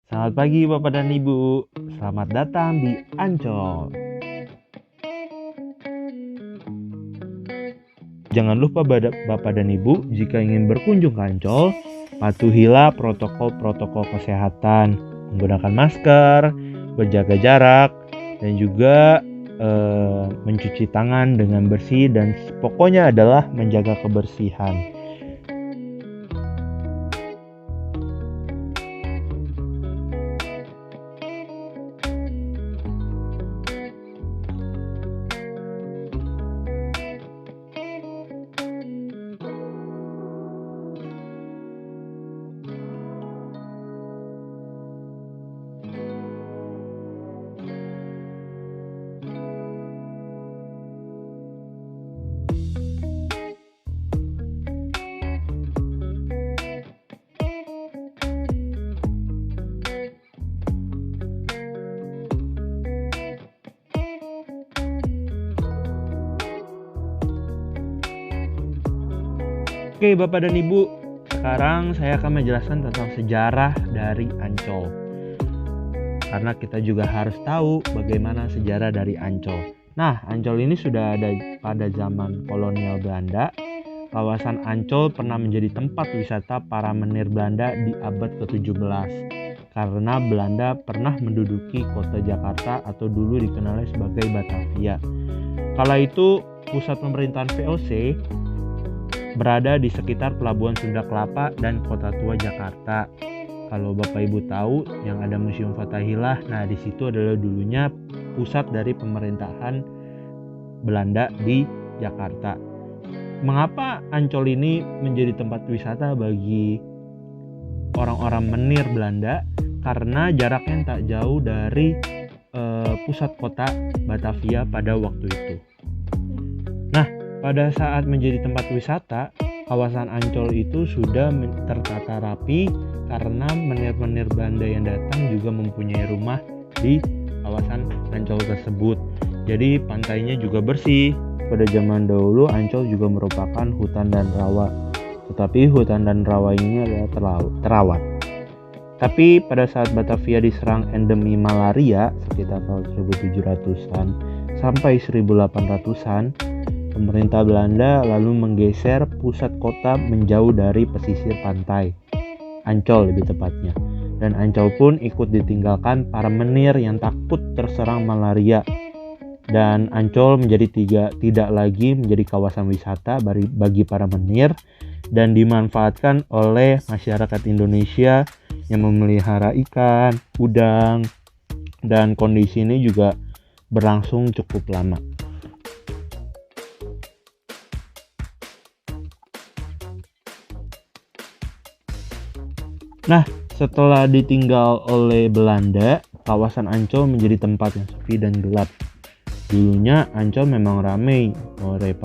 Selamat pagi Bapak dan Ibu, selamat datang di Ancol. Jangan lupa Bapak dan Ibu, jika ingin berkunjung ke Ancol, patuhilah protokol-protokol kesehatan, menggunakan masker, berjaga jarak, dan juga mencuci tangan dengan bersih, dan pokoknya adalah menjaga kebersihan. Oke Bapak dan Ibu, sekarang saya akan menjelaskan tentang sejarah dari Ancol. Karena kita juga harus tahu bagaimana sejarah dari Ancol. Nah, Ancol ini sudah ada pada zaman kolonial Belanda. Kawasan Ancol pernah menjadi tempat wisata para menir Belanda di abad ke-17. Karena Belanda pernah menduduki kota Jakarta atau dulu dikenal sebagai Batavia. Kala itu pusat pemerintahan VOC berada di sekitar Pelabuhan Sunda Kelapa dan Kota Tua Jakarta. Kalau Bapak Ibu tahu yang ada Museum Fathahillah, nah di situ adalah dulunya pusat dari pemerintahan Belanda di Jakarta. Mengapa Ancol ini menjadi tempat wisata bagi orang-orang menir Belanda? Karena jaraknya tak jauh dari pusat kota Batavia pada waktu itu. Nah, pada saat menjadi tempat wisata, kawasan Ancol itu sudah tertata rapi karena menir-menir Belanda yang datang juga mempunyai rumah di kawasan Ancol tersebut. Jadi pantainya juga bersih. Pada zaman dahulu Ancol juga merupakan hutan dan rawa. Tetapi hutan dan rawa ini adalah terawat. Tapi pada saat Batavia diserang endemi malaria sekitar tahun 1700-an sampai 1800-an, pemerintah Belanda lalu menggeser pusat kota menjauh dari pesisir pantai, Ancol lebih tepatnya. Dan Ancol pun ikut ditinggalkan para menir yang takut terserang malaria. Dan Ancol menjadi tidak lagi menjadi kawasan wisata bagi para menir dan dimanfaatkan oleh masyarakat Indonesia yang memelihara ikan, udang, dan kondisi ini juga berlangsung cukup lama. Nah, setelah ditinggal oleh Belanda, kawasan Ancol menjadi tempat yang sepi dan gelap. Dulunya Ancol memang ramai oleh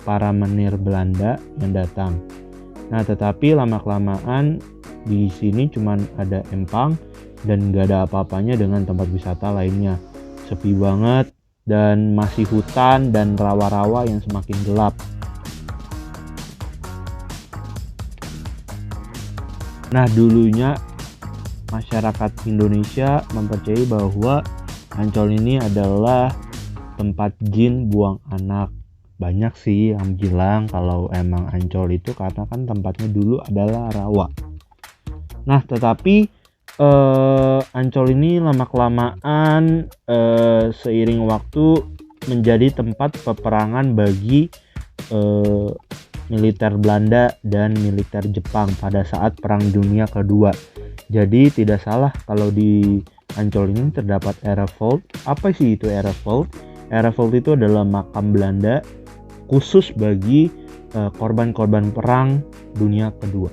para menir Belanda yang datang. Nah, tetapi lama-kelamaan di sini cuma ada empang dan gak ada apa-apanya dengan tempat wisata lainnya. Sepi banget dan masih hutan dan rawa-rawa yang semakin gelap. Nah, dulunya masyarakat Indonesia mempercayai bahwa Ancol ini adalah tempat jin buang anak. Banyak sih yang bilang kalau emang Ancol itu karena kan tempatnya dulu adalah rawa. Nah, tetapi Ancol ini lama-kelamaan seiring waktu menjadi tempat peperangan bagi militer Belanda dan militer Jepang pada saat Perang Dunia Kedua. Jadi tidak salah kalau di Ancol ini terdapat area vault. Apa sih itu area vault? Area vault itu adalah makam Belanda khusus bagi korban-korban Perang Dunia Kedua.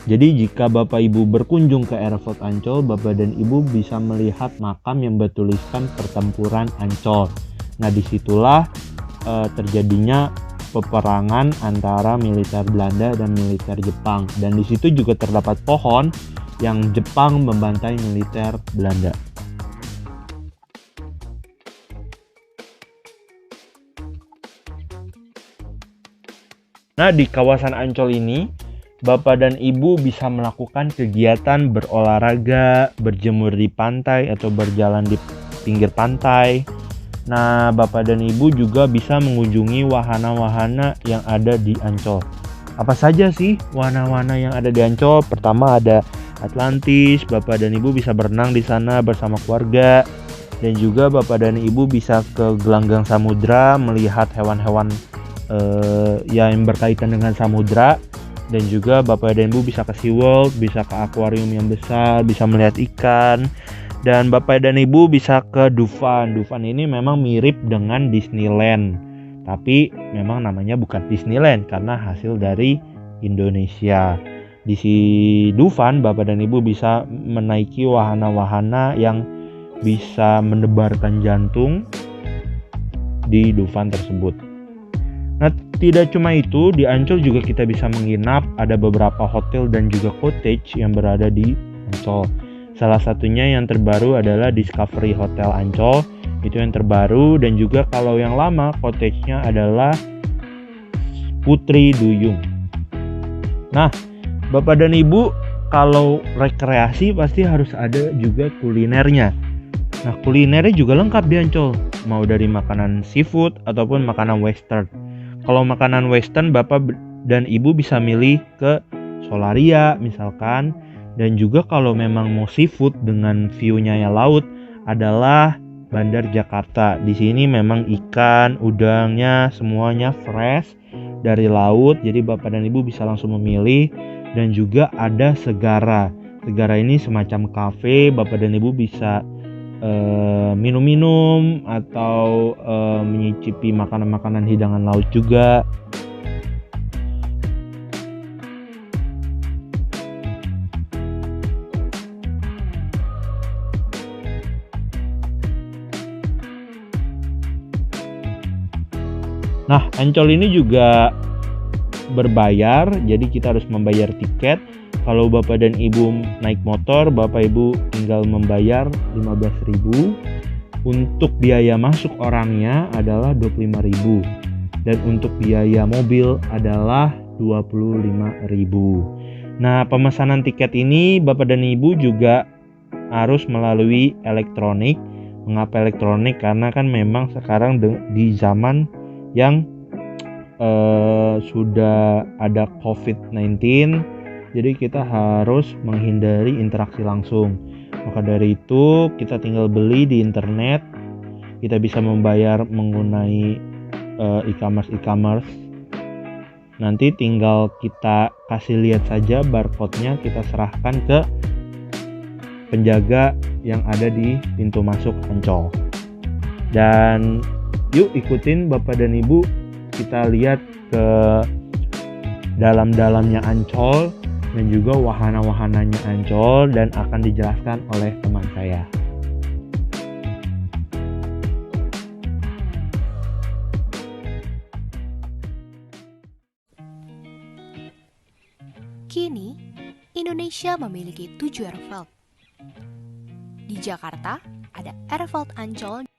Jadi jika Bapak Ibu berkunjung ke area vault Ancol, Bapak dan Ibu bisa melihat makam yang bertuliskan Pertempuran Ancol. Nah, disitulah terjadinya peperangan antara militer Belanda dan militer Jepang, dan di situ juga terdapat pohon yang Jepang membantai militer Belanda. Nah, di kawasan Ancol ini Bapak dan Ibu bisa melakukan kegiatan berolahraga, berjemur di pantai atau berjalan di pinggir pantai. Nah, Bapak dan Ibu juga bisa mengunjungi wahana-wahana yang ada di Ancol. Apa saja sih wahana-wahana yang ada di Ancol? Pertama ada Atlantis, Bapak dan Ibu bisa berenang di sana bersama keluarga. Dan juga Bapak dan Ibu bisa ke gelanggang samudra melihat hewan-hewan yang berkaitan dengan samudra. Dan juga Bapak dan Ibu bisa ke SeaWorld, bisa ke akuarium yang besar, bisa melihat ikan. Dan Bapak dan Ibu bisa ke Dufan. Dufan ini memang mirip dengan Disneyland, tapi memang namanya bukan Disneyland karena hasil dari Indonesia. Di si Dufan, Bapak dan Ibu bisa menaiki wahana-wahana yang bisa mendebarkan jantung di Dufan tersebut. Nah, tidak cuma itu, di Ancol juga kita bisa menginap. Ada beberapa hotel dan juga cottage yang berada di Ancol. Salah satunya yang terbaru adalah Discovery Hotel Ancol. Itu yang terbaru. Dan juga kalau yang lama, cottage-nya adalah Putri Duyung. Nah, Bapak dan Ibu kalau rekreasi pasti harus ada juga kulinernya. Nah, kulinernya juga lengkap di Ancol. Mau dari makanan seafood ataupun makanan western. Kalau makanan western, Bapak dan Ibu bisa milih ke Solaria misalkan. Dan juga kalau memang mau seafood dengan view-nya ya laut adalah Bandar Jakarta. Di sini memang ikan, udangnya semuanya fresh dari laut. Jadi Bapak dan Ibu bisa langsung memilih. Dan juga ada Segara. Segara ini semacam kafe. Bapak dan Ibu bisa minum-minum atau menyicipi makanan-makanan hidangan laut juga. Nah, Ancol ini juga berbayar, jadi kita harus membayar tiket. Kalau Bapak dan Ibu naik motor, Bapak Ibu tinggal membayar 15.000. Untuk biaya masuk orangnya adalah 25.000. Dan untuk biaya mobil adalah 25.000. Nah, pemesanan tiket ini Bapak dan Ibu juga harus melalui elektronik. Mengapa elektronik? Karena kan memang sekarang di zaman yang sudah ada COVID-19, jadi kita harus menghindari interaksi langsung. Maka dari itu kita tinggal beli di internet. Kita bisa membayar menggunakan e-commerce. Nanti tinggal kita kasih lihat saja barcode-nya, kita serahkan ke penjaga yang ada di pintu masuk Ancol. Dan yuk ikutin Bapak dan Ibu, kita lihat ke dalam-dalamnya Ancol dan juga wahana-wahananya Ancol, dan akan dijelaskan oleh teman saya. Kini, Indonesia memiliki 7 airfield. Di Jakarta ada Airfield Ancol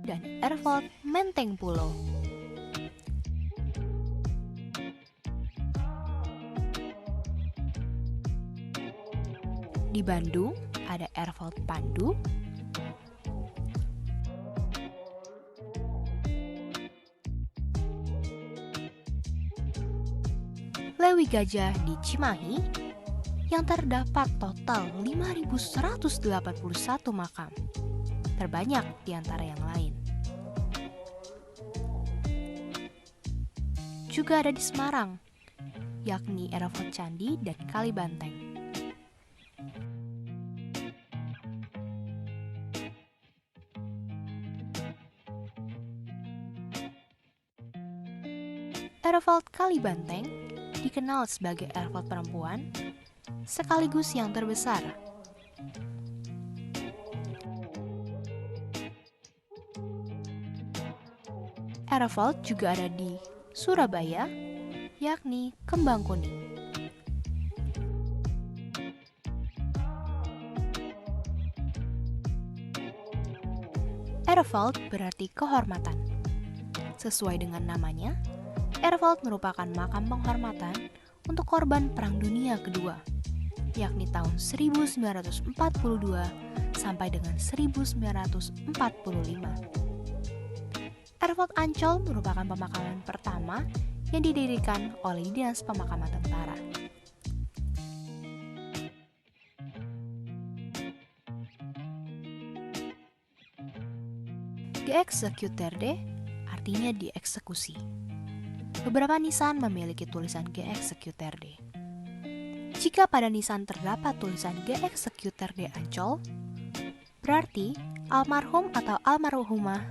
dan Airfield Menteng Pulo. Di Bandung ada Airfield Pandu, Lewi Gajah di Cimahi yang terdapat total 5.181 makam, terbanyak di antara yang lain. Juga ada di Semarang, yakni Airfield Candi dan Kalibanteng. Airfield Kalibanteng dikenal sebagai airfield perempuan sekaligus yang terbesar. Airfield juga ada di Surabaya, yakni Kembang Kuning. Airfield berarti kehormatan. Sesuai dengan namanya, Ervald merupakan makam penghormatan untuk korban Perang Dunia Kedua, yakni tahun 1942 sampai dengan 1945. Ervald Ancol merupakan pemakaman pertama yang didirikan oleh Dinas Pemakaman Tentara. Geëxecuteerde artinya dieksekusi. Beberapa nisan memiliki tulisan Geëxecuteerde. Jika pada nisan terdapat tulisan Geëxecuteerde Ancol, berarti almarhum atau almarhumah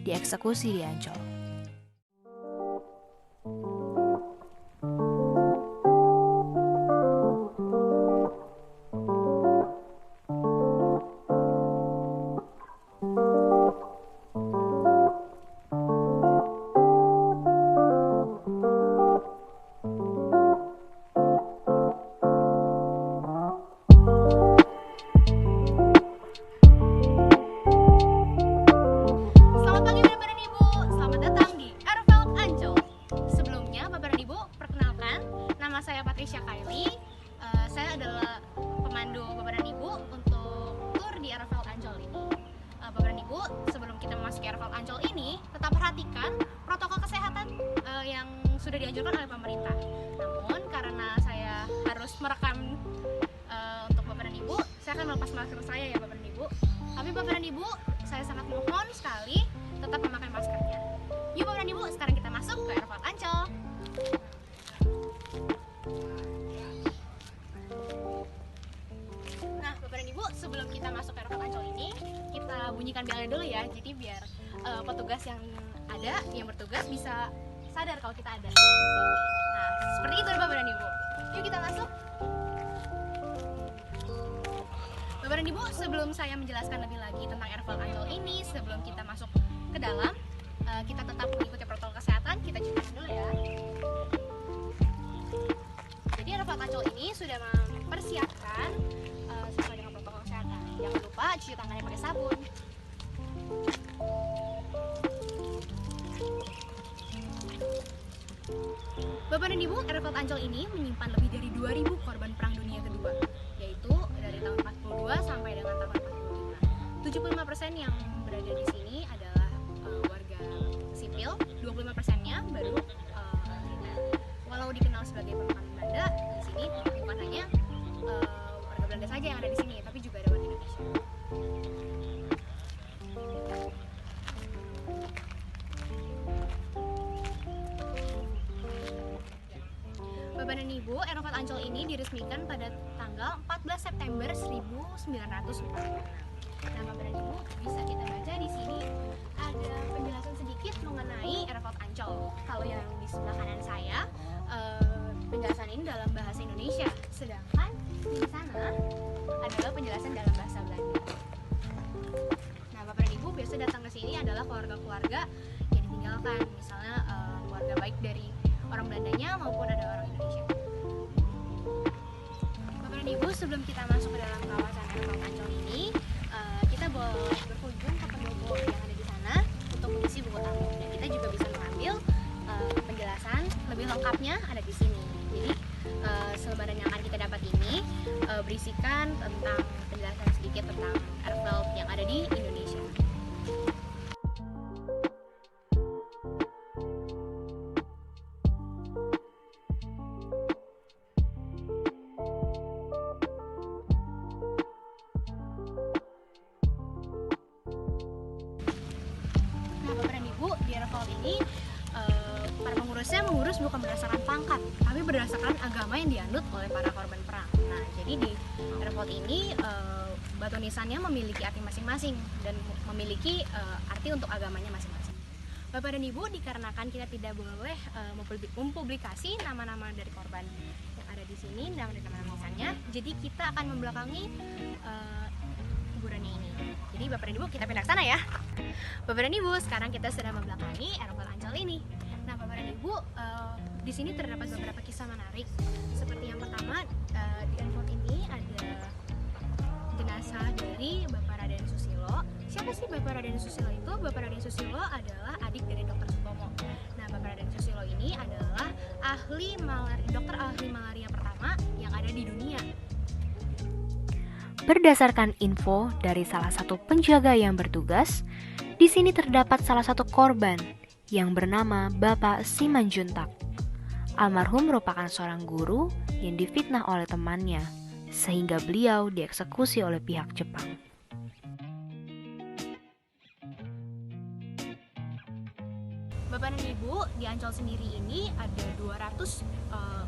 dieksekusi di Ancol. Ancol ini, tetap perhatikan protokol kesehatan yang sudah dianjurkan oleh pemerintah. Namun karena saya harus merekam untuk Bapak dan Ibu, saya akan melepas masker saya ya Bapak dan Ibu. Tapi Bapak dan Ibu, saya sangat mohon sekali tetap memakai maskernya. Yuk Bapak dan Ibu, sekarang kita masuk ke Ervald Ancol. Nah Bapak dan Ibu, sebelum kita masuk ke Ervald Ancol ini, kita bunyikan belnya dulu ya. Jadi biar petugas yang ada, yang bertugas bisa sadar kalau kita ada. Nah, seperti itu Bapak dan Ibu. Yuk kita masuk. Bapak dan Ibu, sebelum saya menjelaskan lebih lagi tentang Ervald Ancol ini, sebelum kita masuk ke dalam, kita tetap mengikuti protokol kesehatan. Kita cuci tangan dulu ya. Jadi Ervald Ancol ini sudah mempersiapkan sesuai dengan protokol kesehatan. Jangan lupa cuci tangannya pakai sabun. Bapak dan Ibu, Ervald Ancol ini menyimpan lebih dari 2.000 korban Perang Dunia Kedua, yaitu dari tahun 42 sampai dengan tahun 45. 75% yang berada di sini adalah warga sipil, 25%-nya baru militer. Walau dikenal sebagai pemakaman Belanda, di sini bukan hanya warga Belanda saja yang ada di sini, tapi juga ada warga Indonesia. Bapak dan Ibu, Ervald Ancol ini diresmikan pada tanggal 14 September 1946. Nah, Bapak dan Ibu, bisa kita baca di sini ada penjelasan sedikit mengenai Ervald Ancol. Kalau yang di sebelah kanan saya, penjelasan ini dalam bahasa Indonesia, sedangkan di sana adalah penjelasan dalam bahasa Belanda. Nah, Bapak dan Ibu biasa datang ke sini adalah keluarga-keluarga yang ditinggalkan, misalnya keluarga baik dari orang Belandanya maupun ada orang Indonesia. Bapak dan Ibu, sebelum kita masuk ke dalam kawasan Ervald Ancol ini, kita boleh berkunjung ke pendopo yang ada di sana untuk mengisi buku tamu, dan kita juga bisa mengambil penjelasan lebih lengkapnya ada di sini. Jadi selebaran yang akan kita dapat ini berisikan tentang penjelasan sedikit tentang Ervald yang ada di Indonesia. Di Ervald ini para pengurusnya mengurus bukan berdasarkan pangkat, tapi berdasarkan agama yang dianut oleh para korban perang. Nah, jadi di Ervald ini batu nisannya memiliki arti masing-masing dan memiliki arti untuk agamanya masing-masing. Bapak dan Ibu, dikarenakan kita tidak boleh mempublikasi nama-nama dari korban yang ada di sini, nama dari nama nisannya, jadi kita akan membelakangi kuburannya ini. Jadi Bapak dan Ibu, kita pindah ke sana ya. Bapak dan Ibu, sekarang kita sedang membelakangi Ervald Ancol ini. Nah, Bapak dan Ibu, di sini terdapat beberapa kisah menarik. Seperti yang pertama, di Ervald ini ada jenazah dari Bapak Raden Susilo. Siapa sih Bapak Raden Susilo itu? Bapak Raden Susilo adalah adik dari Dr. Sutomo. Raden Susilo ini adalah dokter ahli malaria pertama yang ada di dunia. Berdasarkan info dari salah satu penjaga yang bertugas, di sini terdapat salah satu korban yang bernama Bapak Simanjuntak. Almarhum merupakan seorang guru yang difitnah oleh temannya, sehingga beliau dieksekusi oleh pihak Jepang. Bapak dan Ibu, di Ancol sendiri ini ada 200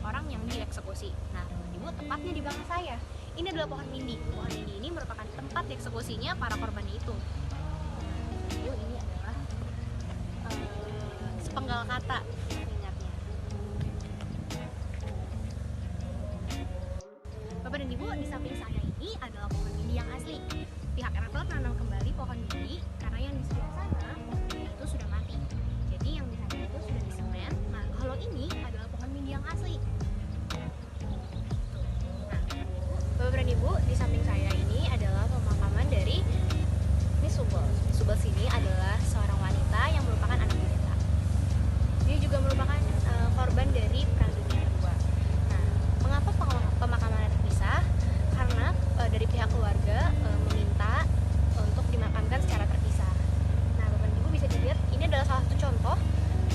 orang yang dieksekusi. Nah, Bapak dan Ibu, tepatnya di belakang saya. Ini adalah pohon mindi. Pohon mindi ini merupakan tempat dieksekusinya para korban itu. Nah, Ibu, ini adalah sepenggal kata ingatnya. Bapak dan Ibu, di samping saya ini adalah pohon mindi yang asli. Pihak RFL menanam kembali pohon mindi karena yang di sebelah sana pohon mindi itu sudah mati. Jadi yang di sana itu sudah disemen. Nah, kalau ini adalah pohon mindi yang asli. Nah, Bapak dan Ibu, di samping saya ini adalah pemakaman dari Miss Subel. Subel sini adalah seorang wanita yang merupakan anak pendeta. Dia juga merupakan korban dari Perang Dunia Kedua. Nah, mengapa pemakaman terpisah? Karena dari pihak keluarga meminta untuk dimakamkan secara terpisah. Nah, Bapak dan Ibu bisa dilihat ini adalah salah satu contoh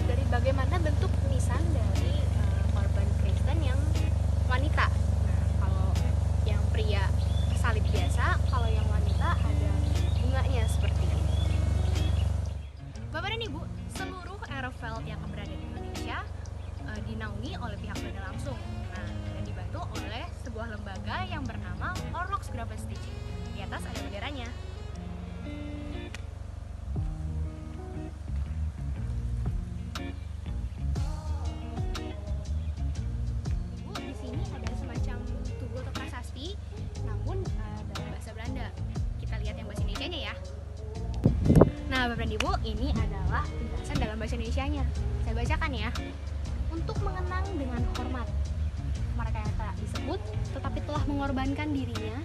dari bagaimana bentuk nisan dari korban Kristen yang wanita. Nah, kalau yang pria salib biasa, kalau yang wanita ada bunganya seperti ini. Bapak dan Ibu, seluruh aerofel yang berada di Indonesia dinaungi oleh pihak Belanda langsung. Nah, dan dibantu oleh sebuah lembaga yang bernama Orlogs Gravestation. Di atas ada benderanya. Ibu, di sini ada semacam tugu atau prasasti, namun dalam bahasa Belanda. Kita lihat yang bahasa Indonesianya ya. Nah, Bapak dan Ibu, ini adalah penjelasan dalam bahasa Indonesianya. Saya bacakan ya. Untuk mengenang dengan hormat mereka yang tak disebut, tetapi telah mengorbankan dirinya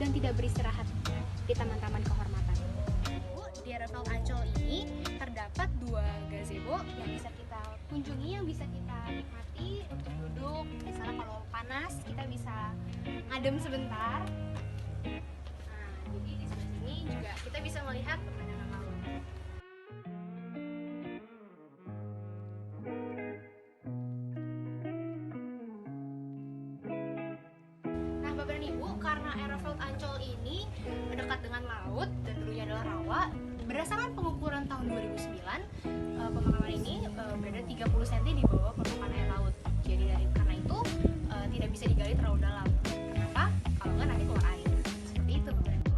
dan tidak beristirahat di taman-taman kehormatan. Bu, di RFL Ancol ini terdapat 2 gazebo yang bisa kita kunjungi, yang bisa kita nikmati untuk duduk. Misalnya kalau panas, kita bisa ngadem sebentar. Nah, jadi di sebelah sini juga kita bisa melihat pemandangan laut. Nah, Bapak dan Ibu, karena Aeroflot Ancol ini dekat dengan laut dan dulunya adalah rawa, berdasarkan pengukuran tahun 2009, pemakaman ini berada 30 cm di bawah permukaan air laut. Jadi karena itu tidak bisa digali terlalu dalam. Kenapa? Kalau nggak nanti keluar air. Seperti itu, Bapak dan Ibu.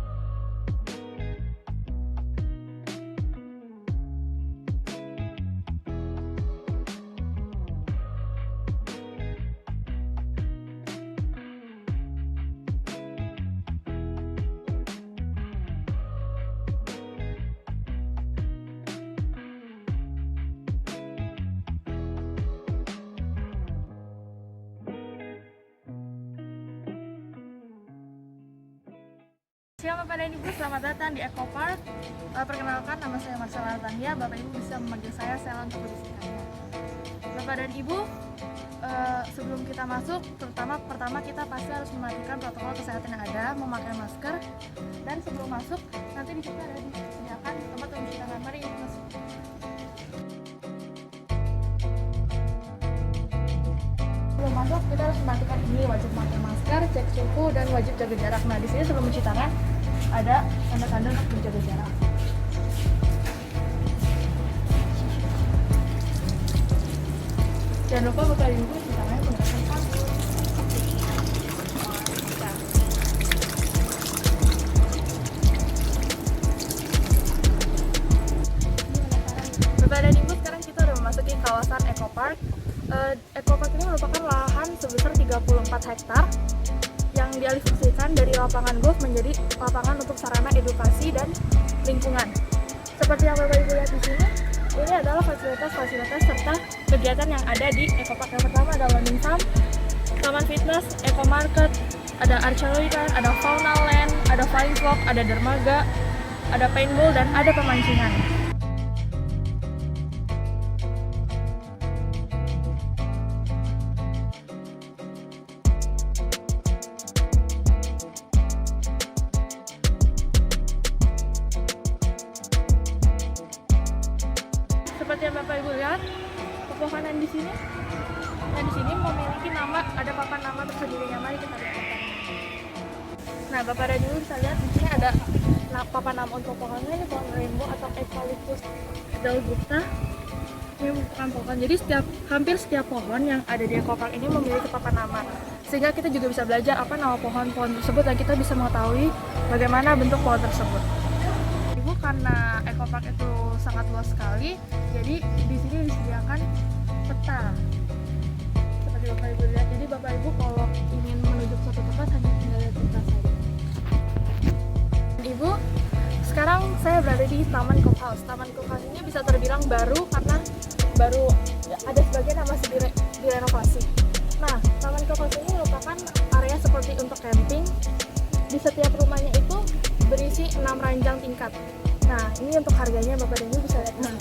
Siang Bapak dan Ibu, selamat datang di Eco Park. Perkenalkan, nama saya Marcella Tania. Bapak Ibu bisa memanggil saya Sela untuk lebih singkatnya. Bapak dan Ibu, sebelum kita masuk, pertama kita pasti harus mematikan protokol kesehatan yang ada, memakai masker, dan sebelum masuk nanti di situ ada disediakan tempat untuk mencuci tangan. Mari masuk. Sebelum masuk kita harus mematikan ini, wajib memakai masker, cek suhu, dan wajib jaga jarak. Nah, di sini sebelum mencuci tangan ada tanda-tanda untuk menjaga jarak. Jangan lupa Bapak Ibu cuci tangan menggunakan sabun. Bapak dan Ibu, sekarang kita udah memasuki kawasan Eco Park. Eco Park ini merupakan lahan sebesar 34 hektar yang dialihfungsikan dari lapangan golf menjadi lapangan untuk sarana edukasi dan lingkungan. Seperti yang Bapak Ibu lihat di sini, ini adalah fasilitas-fasilitas serta kegiatan yang ada di Eco Park. Yang pertama ada learning farm, taman fitness, eco market, ada archery land, ada fauna land, ada flying fox, ada dermaga, ada paintball, dan ada pemancingan. pepohonan di sini. Nah, di sini memiliki nama, ada papan nama tersendirinya. Mari kita lihat. Nah, Bapak dan Ibu bisa lihat di sini ada papan nama untuk pohonnya, ini pohon rainbow atau Eucalyptus delgupta. Ini merupakan pohon. Jadi hampir setiap pohon yang ada di ekopark ini memiliki papan nama. Sehingga kita juga bisa belajar apa nama pohon-pohon tersebut dan kita bisa mengetahui bagaimana bentuk pohon tersebut. Ibu, karena ekopark itu sangat luas sekali, jadi di sini disediakan peta. Seperti Bapak Ibu lihat. Jadi Bapak Ibu kalau ingin menuju ke suatu tempat hanya tinggal lihat peta saja. Ibu, sekarang saya berada di Taman Cookhouse. Taman Cookhouse ini bisa terbilang baru karena baru ada sebagian yang masih direnovasi. Nah, Taman Cookhouse ini merupakan area seperti untuk camping. Di setiap rumahnya itu berisi 6 ranjang tingkat. Nah, ini untuk harganya Bapak dan Ibu bisa lihat. Nah,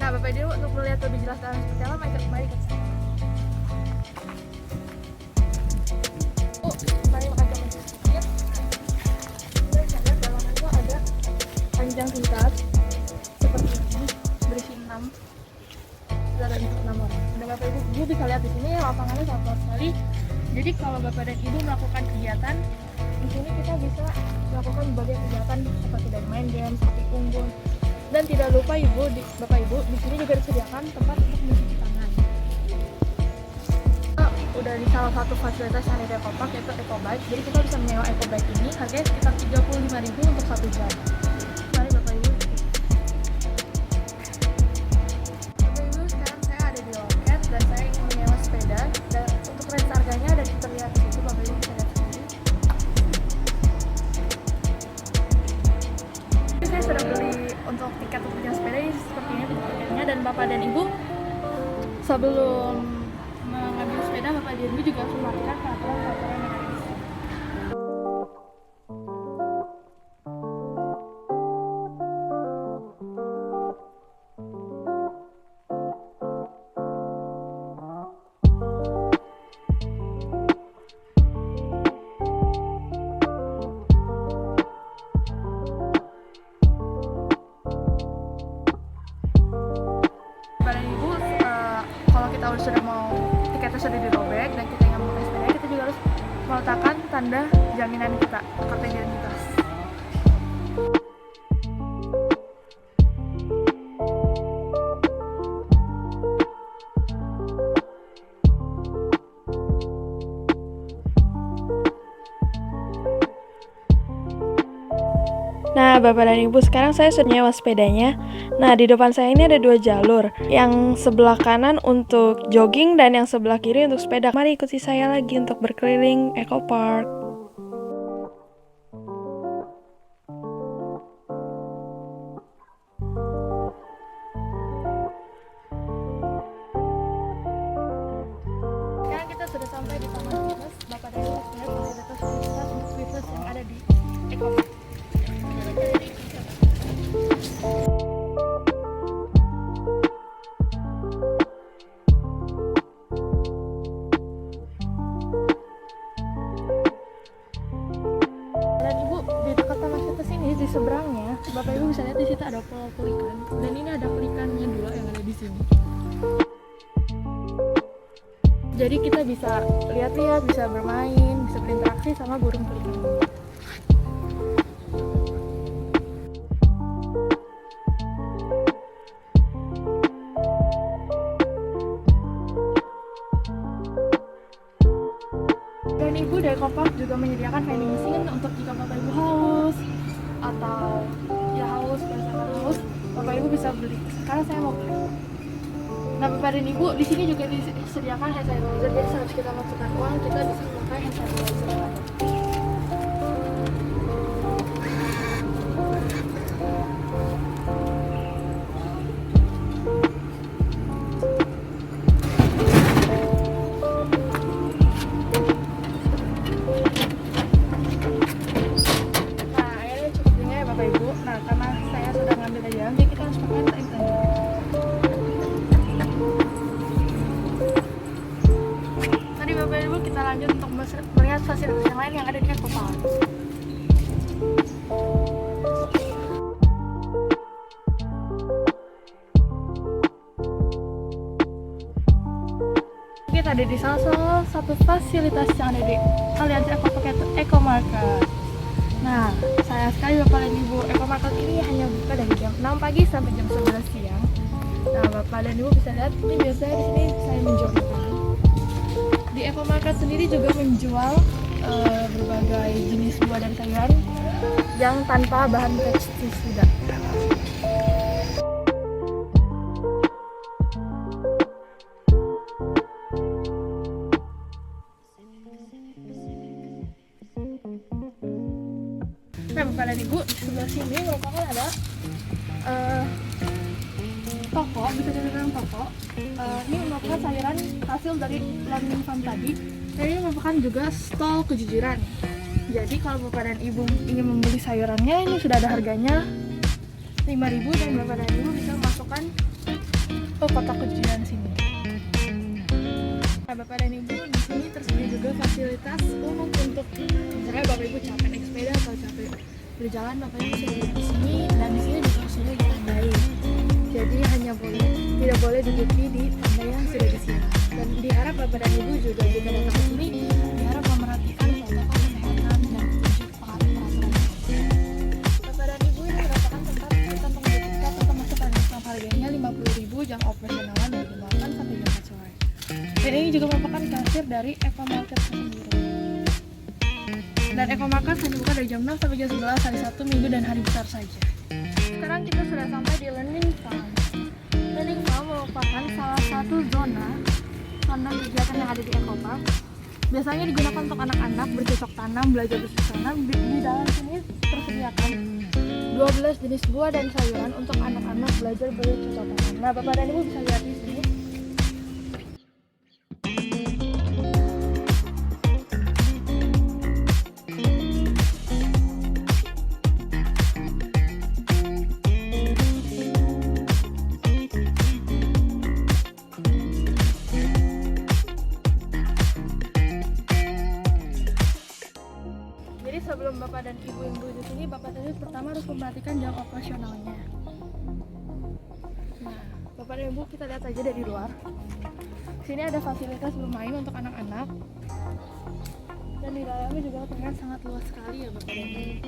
Bapak Ibu untuk melihat lebih jelas dalam seperti apa, mari ke sana. Mari agak maju sedikit. Kita bisa lihat dalam itu ada panjang tingkat seperti ini, berisi 6. Ada 6 orang. Dan Bapak Ibu bisa lihat di sini lapangannya sangat luas sekali. Jadi kalau Bapak dan Ibu melakukan kegiatan di sini, kita bisa melakukan berbagai kegiatan seperti dari main game, seperti unggun. Dan tidak lupa Bapak Ibu, di sini juga disediakan tempat untuk mencuci tangan. Kita udah di salah satu fasilitas yang ada di ekopark, yaitu ekobike. Jadi kita bisa menyewa ekobike ini, harganya sekitar 35.000 untuk 1 jam. Mari Bapak Ibu. Bapak Ibu, sekarang saya ada di loket dan saya ingin menyewa sepeda. Dan untuk range harganya ada terlihat di situ, Bapak Ibu bisa lihat sendiri. Saya sudah beli untuk tiket untuk perjalanan sepeda ini seperti ini bentuknya, dan Bapak dan Ibu sebelum mengambil sepeda, Bapak dan Ibu juga harus memperhatikan peraturan-peraturan yang ada di sini. Bapak dan Ibu, kalau kita sudah mau tiketnya sudah dirobek dan kita ingin memakai sepeda, kita juga harus meletakkan tanda jaminan kita, kartu identitas. Nah, Bapak dan Ibu, sekarang saya sudah nyewa sepedanya. Nah, di depan saya ini ada 2 jalur. Yang sebelah kanan untuk jogging dan yang sebelah kiri untuk sepeda. Mari ikuti saya lagi untuk berkeliling ekopark. Sekarang kita sudah sampai di Taman Fitness. Bapak dan Ibu lihat fasilitas untuk fitness yang ada di ekopark. Dan Ibu, di dekat Taman Fitness ini, di seberangnya Bapak Ibu bisa lihat di situ ada pulau pelikan, dan ini ada pelikannya 2 yang ada di sini. Jadi kita bisa lihat-lihat, bisa bermain, bisa berinteraksi sama burung pelikan ini. Dan Ibu, dari ekopark juga menyediakan vending machine untuk jika Bapak Ibu haus atau ya haus, berdasarkan haus, Bapak Ibu bisa beli. Sekarang saya mau beli. Nah, Bapak dan Ibu, di sini juga disediakan hand sanitizer. Jadi saat kita masukkan uang, kita bisa memakai hand sanitizer. Nah, jam, jadi kita harus pakai time tadi. Tadi Bapak Ibu kita lanjut untuk melihat fasilitas yang lain yang ada di Eco Park. Kita ada di salah satu fasilitas yang ada di Aliansi Eco Park, yaitu Eco Market. Nah, sayang sekali Bapak dan Ibu, Eco Market ini hanya buka dari jam 6 pagi sampai jam 11 siang. Nah, Bapak dan Ibu bisa lihat, ini biasanya di sini saya menjual makanan. Di Eco Market sendiri juga menjual berbagai jenis buah dan sayuran yang tanpa bahan pestisida. Nah, Bapak dan Ibu, di sebelah sini merupakan ada toko, bisa dibilang toko. Ini merupakan sayuran hasil dari learning farm tadi. Dan ini merupakan juga stall kejujuran. Jadi kalau Bapak dan Ibu ingin membeli sayurannya, ini sudah ada harganya 5.000 dan Bapak dan Ibu bisa masukkan ke kotak kejujuran sini. Nah, Bapak dan Ibu, di sini tersedia juga fasilitas umum untuk misalnya Bapak Ibu capek naik sepeda atau capek berjalan, Bapak Ibu bisa duduk di sini, dan di sini juga sudah ditandai. Jadi tidak boleh duduk di tanda yang sudah disiapkan. Dan diharap Bapak dan Ibu juga jika datang ke sini diharap memperhatikan protokol kesehatan dan petunjuk peraturan. Bapak dan Ibu, ini merupakan tempat kantong buka atau masuk yang harganya 50.000, jam operasionalnya dari jam 8 sampai jam 4 sore. Dan ini juga merupakan kasir dari Eco Market sendiri. Dan Eco Market hanya buka dari jam 6 sampai jam 11 hari Sabtu, Minggu, dan hari besar saja. Sekarang kita sudah sampai di Learning Farm. Learning Farm merupakan salah satu zona kegiatan yang ada di Eco Park. Biasanya digunakan untuk anak-anak bercocok tanam, belajar bercocok tanam. Di dalam sini tersediakan 12 jenis buah dan sayuran untuk anak-anak belajar bercocok tanam. Nah, Bapak dan Ibu bisa lihat di sini. Jadi sebelum Bapak dan Ibu yang di sini, Bapak dan Ibu pertama harus memperhatikan jam operasionalnya. Nah, Bapak dan Ibu kita lihat aja dari luar. Sini ada fasilitas bermain untuk anak-anak. Dan di dalamnya juga terlihat sangat luas sekali ya Bapak dan Ibu.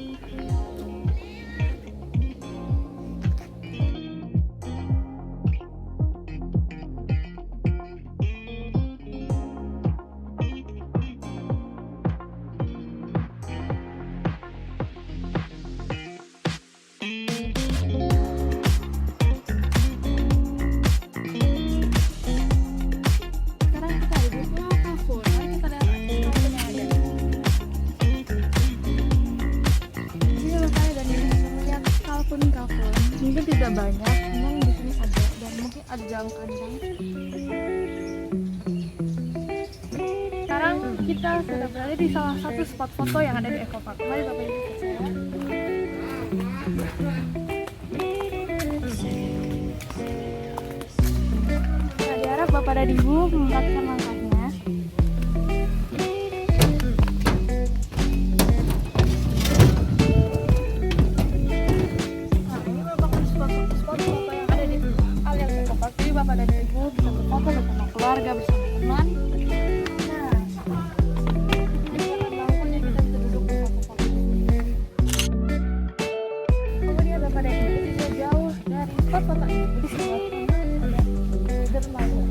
Mungkin tidak banyak, namun di sini ada, dan mungkin ada jalan kandang. Sekarang kita sudah berada di salah satu spot foto yang ada di Eco Park. Mari Bapak Ibu ke sana. Nah, diharap Bapak dan Ibu memperhatikan langkahnya. Bapak dan Ibu bisa berfoto bersama keluarga, bersama teman. Nah, balkonnya kita bisa duduk bersama foto. Kemudian Bapak dan Ibu bisa jauh dari spot foto ini di sebelah ada dermaga.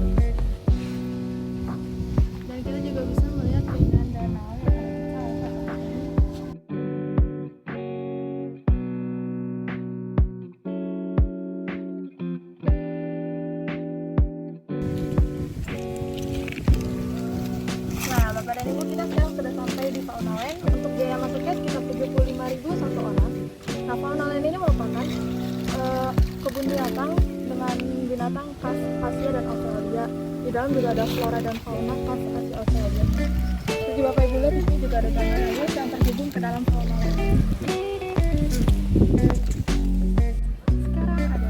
Dan kita juga bisa melihat keindahan danau yang ada di salah satu. Bapak dan Ibu, kita sekarang sudah sampai di Fauna Land. Untuk biaya masuknya sekitar 75.000 satu orang. Nah, Fauna Land ini merupakan kebun binatang dengan binatang khas Asia dan Australia. Di dalam juga ada flora dan fauna khas Asia Australia. Jadi Bapak Ibu lihat di sini juga ada taman laut yang terhubung ke dalam Fauna Land. Sekarang ada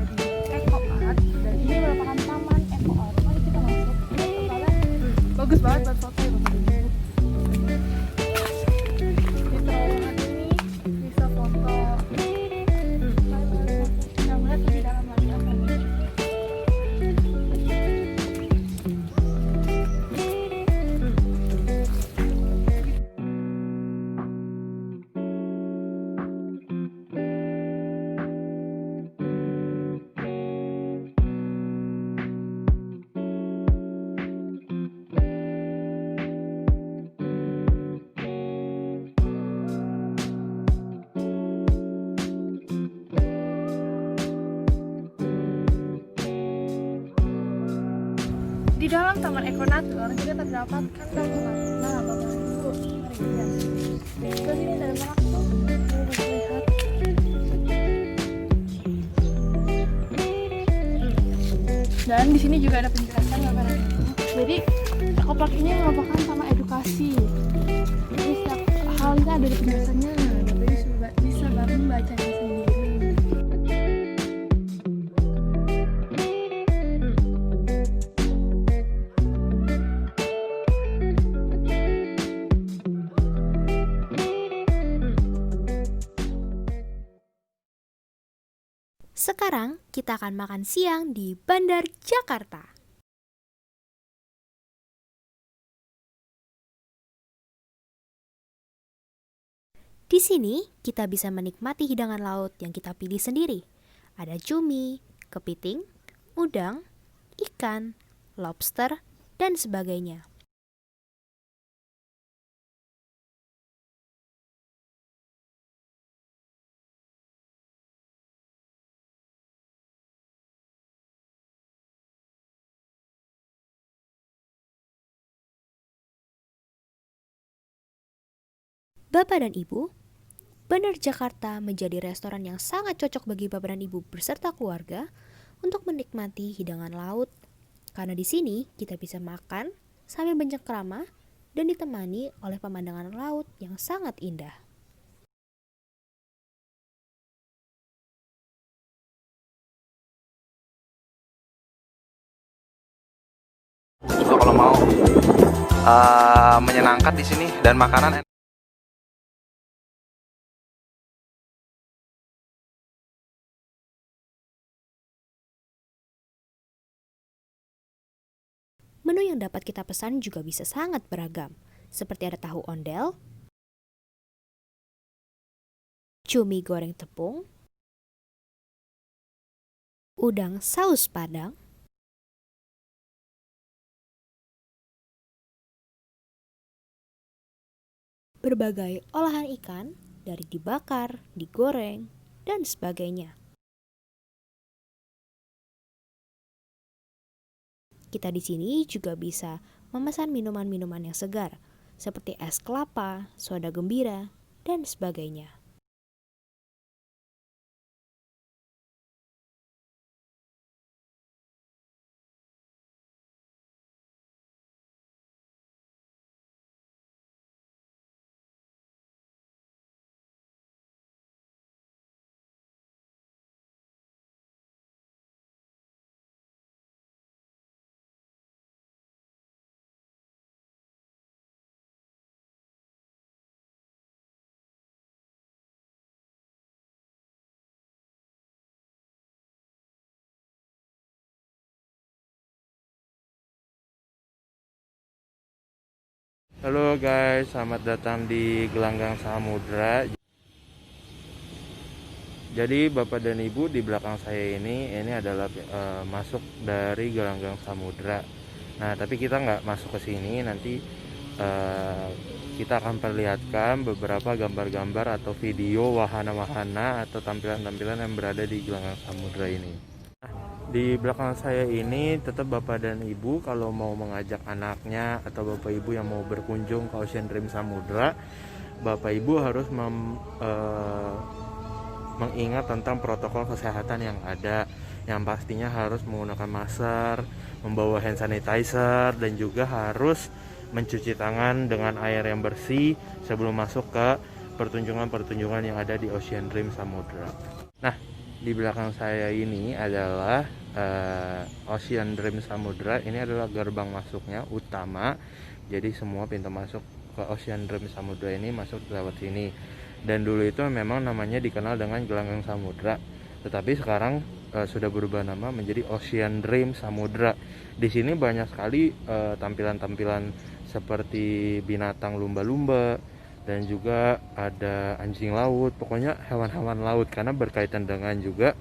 Di dalam Taman Ekonatur juga terdapat kandang hewan. Nah, Bapak dan Ibu, mari lihat. Ke sini dari belakang tuh, bisa lihat. Dan di sini juga ada penjelasan Bapak dan Ibu. Jadi, ekopark ini merupakan taman edukasi. Jadi setiap hal ini ada di penjelasannya. Bapak bisa membacanya sendiri. Sekarang kita akan makan siang di Bandar Jakarta. Di sini kita bisa menikmati hidangan laut yang kita pilih sendiri. Ada cumi, kepiting, udang, ikan, lobster, dan sebagainya. Bapak dan Ibu, Bandar Jakarta menjadi restoran yang sangat cocok bagi Bapak dan Ibu beserta keluarga untuk menikmati hidangan laut. Karena di sini kita bisa makan sambil bercengkrama dan ditemani oleh pemandangan laut yang sangat indah. So, kalau mau menyenangkan di sini dan makanan Menu yang dapat kita pesan juga bisa sangat beragam, seperti ada tahu ondel, cumi goreng tepung, udang saus padang, berbagai olahan ikan dari dibakar, digoreng, dan sebagainya. Kita di sini juga bisa memesan minuman-minuman yang segar, seperti es kelapa, soda gembira, dan sebagainya. Halo guys, selamat datang di Gelanggang Samudra. Jadi Bapak dan Ibu, di belakang saya ini adalah masuk dari Gelanggang Samudra. Nah, tapi kita nggak masuk ke sini. Nanti kita akan perlihatkan beberapa gambar-gambar atau video wahana-wahana atau tampilan-tampilan yang berada di Gelanggang Samudra ini. Di belakang saya ini tetap Bapak dan Ibu kalau mau mengajak anaknya atau Bapak Ibu yang mau berkunjung ke Ocean Dream Samudra, Bapak Ibu harus mengingat tentang protokol kesehatan yang ada, yang pastinya harus menggunakan masker, membawa hand sanitizer, dan juga harus mencuci tangan dengan air yang bersih sebelum masuk ke pertunjukan-pertunjukan yang ada di Ocean Dream Samudra. Nah, di belakang saya ini adalah Ocean Dream Samudra. Ini adalah gerbang masuknya utama. Jadi semua pintu masuk ke Ocean Dream Samudra ini masuk lewat sini. Dan dulu itu memang namanya dikenal dengan Gelanggang Samudra. Tetapi sekarang sudah berubah nama menjadi Ocean Dream Samudra. Di sini banyak sekali tampilan-tampilan seperti binatang lumba-lumba, dan juga ada anjing laut, pokoknya hewan-hewan laut, karena berkaitan dengan juga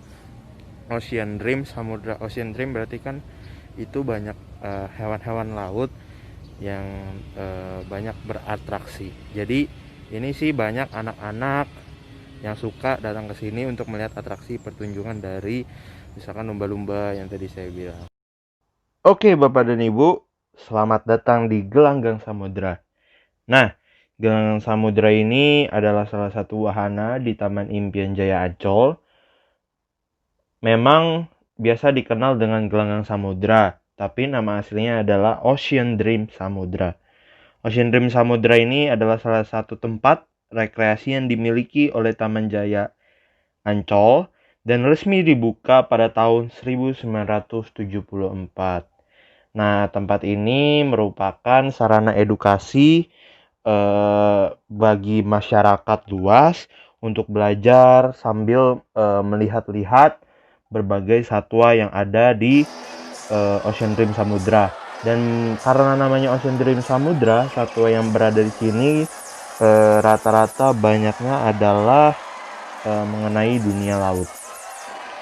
Ocean Dream Samudra. Ocean Dream berarti kan itu banyak hewan-hewan laut yang banyak beratraksi. Jadi ini sih banyak anak-anak yang suka datang ke sini untuk melihat atraksi pertunjukan dari misalkan lumba-lumba yang tadi saya bilang. Oke Bapak dan Ibu, selamat datang di Gelanggang Samudra. Nah, Gelanggang Samudra ini adalah salah satu wahana di Taman Impian Jaya Ancol. Memang biasa dikenal dengan Gelanggang Samudra, tapi nama aslinya adalah Ocean Dream Samudra. Ocean Dream Samudra ini adalah salah satu tempat rekreasi yang dimiliki oleh Taman Jaya Ancol dan resmi dibuka pada tahun 1974. Nah, tempat ini merupakan sarana edukasi bagi masyarakat luas untuk belajar sambil melihat-lihat berbagai satwa yang ada di Ocean Dream Samudra. Dan karena namanya Ocean Dream Samudra, satwa yang berada di sini rata-rata banyaknya adalah mengenai dunia laut.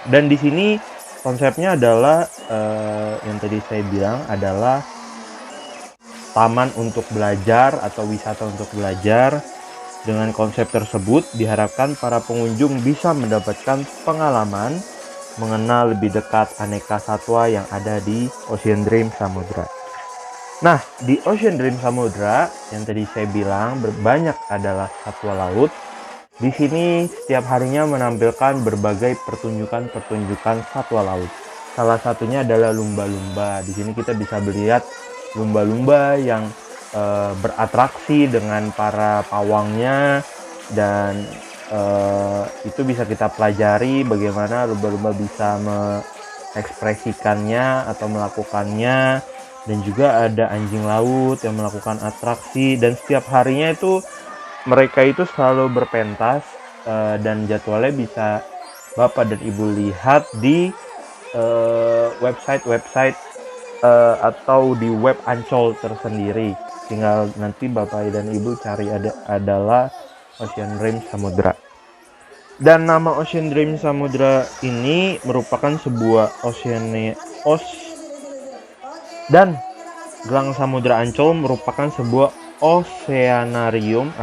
Dan di sini konsepnya adalah yang tadi saya bilang adalah taman untuk belajar atau wisata untuk belajar. Dengan konsep tersebut diharapkan para pengunjung bisa mendapatkan pengalaman mengenal lebih dekat aneka satwa yang ada di Ocean Dream Samudra. Nah, di Ocean Dream Samudra yang tadi saya bilang banyak adalah satwa laut. Di sini setiap harinya menampilkan berbagai pertunjukan satwa laut. Salah satunya adalah lumba-lumba. Di sini kita bisa melihat lumba-lumba yang beratraksi dengan para pawangnya, dan itu bisa kita pelajari bagaimana lumba-lumba bisa mengekspresikannya atau melakukannya. Dan juga ada anjing laut yang melakukan atraksi, dan setiap harinya itu mereka itu selalu berpentas, dan jadwalnya bisa Bapak dan Ibu lihat di website atau di web Ancol tersendiri. Tinggal nanti Bapak dan Ibu cari adalah Ocean Dream Samudra. Dan nama Ocean Dream Samudra ini merupakan sebuah dan Gelang Samudra Ancol merupakan sebuah oceanarium,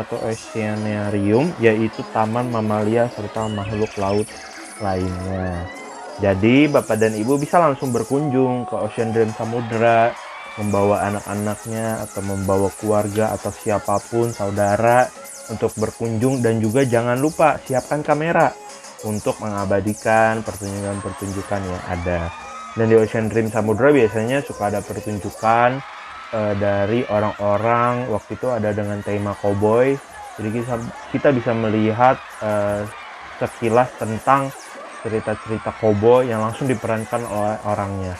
yaitu taman mamalia serta makhluk laut lainnya. Jadi Bapak dan Ibu bisa langsung berkunjung ke Ocean Dream Samudra, membawa anak-anaknya atau membawa keluarga atau siapapun saudara untuk berkunjung. Dan juga jangan lupa siapkan kamera untuk mengabadikan pertunjukan-pertunjukan yang ada. Dan di Ocean Dream Samudra biasanya suka ada pertunjukan dari orang-orang. Waktu itu ada dengan tema cowboy. Jadi kita bisa melihat sekilas tentang cerita-cerita cowboy yang langsung diperankan oleh orangnya.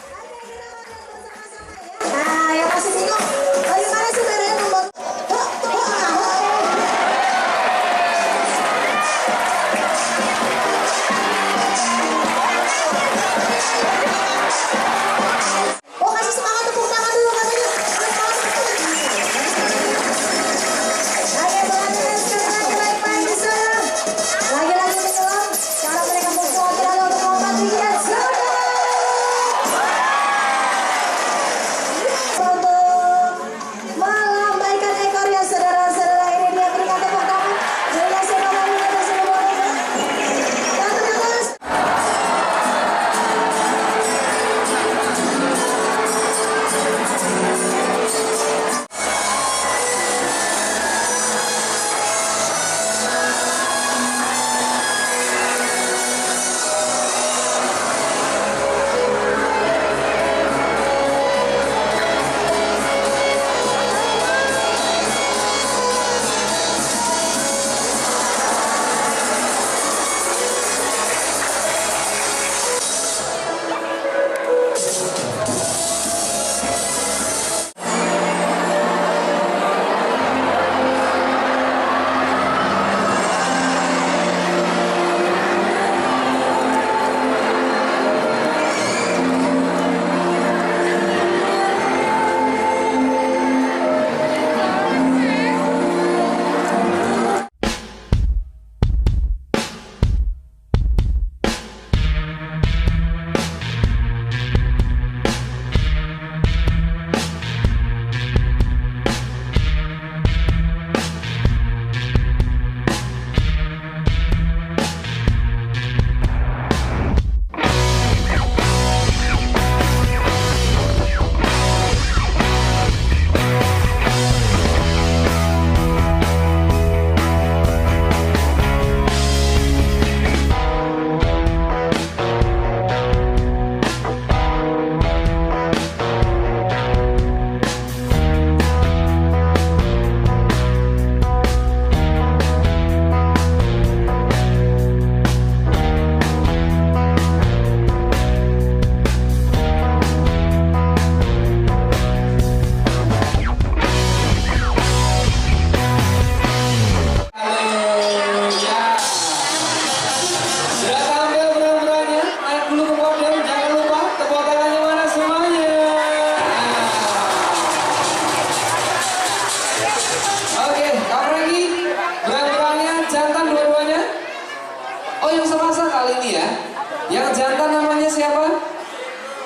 siapa?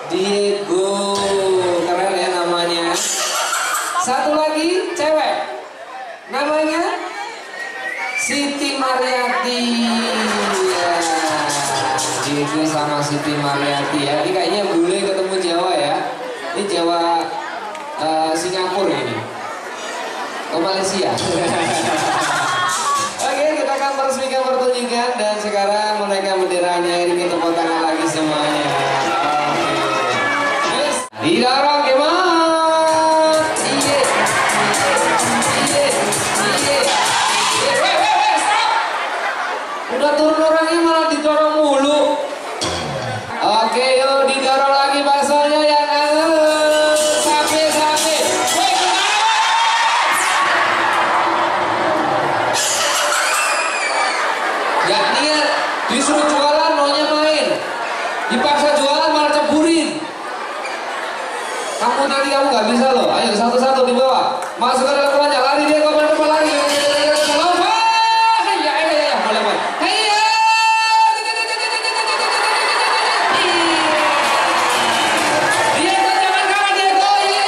Diego. Keren ya namanya. Satu lagi cewek. Namanya Siti Mariati. Ya. Diego sama Siti Mariati ya. Ini kayaknya bule ketemu Jawa ya. Ini Jawa Singapura ini. Oh Malaysia. Oke, kita akan meresmikan pertunjukan dan sekarang menaikkan benderanya. Ini kita tepuk tangan lagi semuanya. Oke. Terus didorong gimana? Iye. Iye. Iye. Weh, stop. Udah turun orangnya malah didorong mulu. Oke, yuk didorong lagi baksonya yang sampai. Weh, ya niat disuruh jualan maunya main, dipaksa jualan malah ceburin. Kamu nanti kamu nggak bisa loh. Ayo satu-satu di bawah, masuk ke dalam keranjang, lari dia ke depan lari. Lomba, ya, boleh. Iya. Diego jangan kalah Diego. Iya.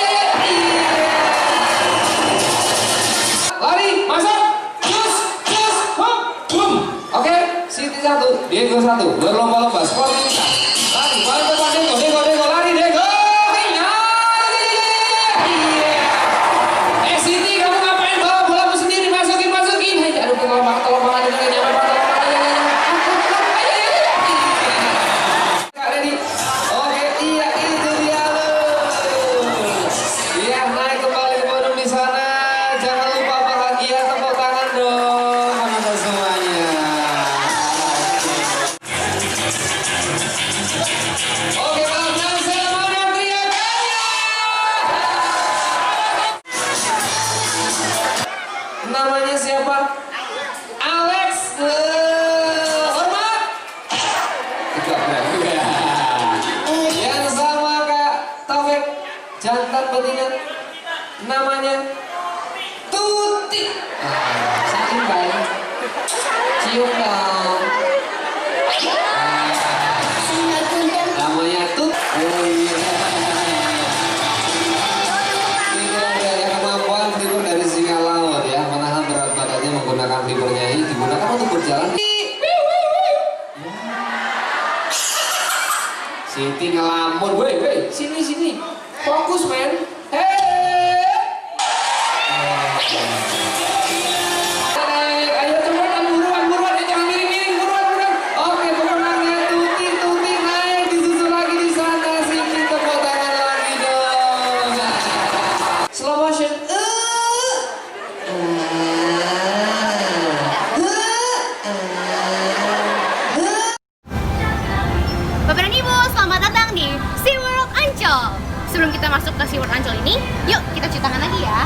Lari, masuk. Hop, boom. Oke, Siti 1, Diego 1. Berlomba-lomba sportivitas. Lari, balik depan Diego, lari Diego. Siti, kamu ngapain bawa bolamu sendiri? Masukin. Aduh, tolong aja dengan Kak Redi. Oke, iya itu dia loh. Iya, naik kembali ke podium di sana. Jangan lupa bahagia, tepuk tangan dong teman-teman semuanya. Oke, malam saya mau teriakannya. Namanya siapa? Alex. Hormat. Yang sama Kak Taufik, jantan betina. Namanya Tuti. Saking baik. Cium dong. Namanya Tut. Oh iya. Ini ada kemampuan flipper dari singa laut ya, menahan berat badannya menggunakan flippernya ini digunakan untuk berjalan. Siti ngelamun, weh, sini, fokus men, ayo cepetan buruan, jangan miring, buruan. Oke, pemenangnya Tuti naik, disusul lagi di sana, Siti tepuk tangan lagi dong. Slow motion. Bapak dan Ibu, selamat datang di SeaWorld Ancol. Sebelum kita masuk ke SeaWorld Ancol ini, yuk kita cuci tangan lagi ya.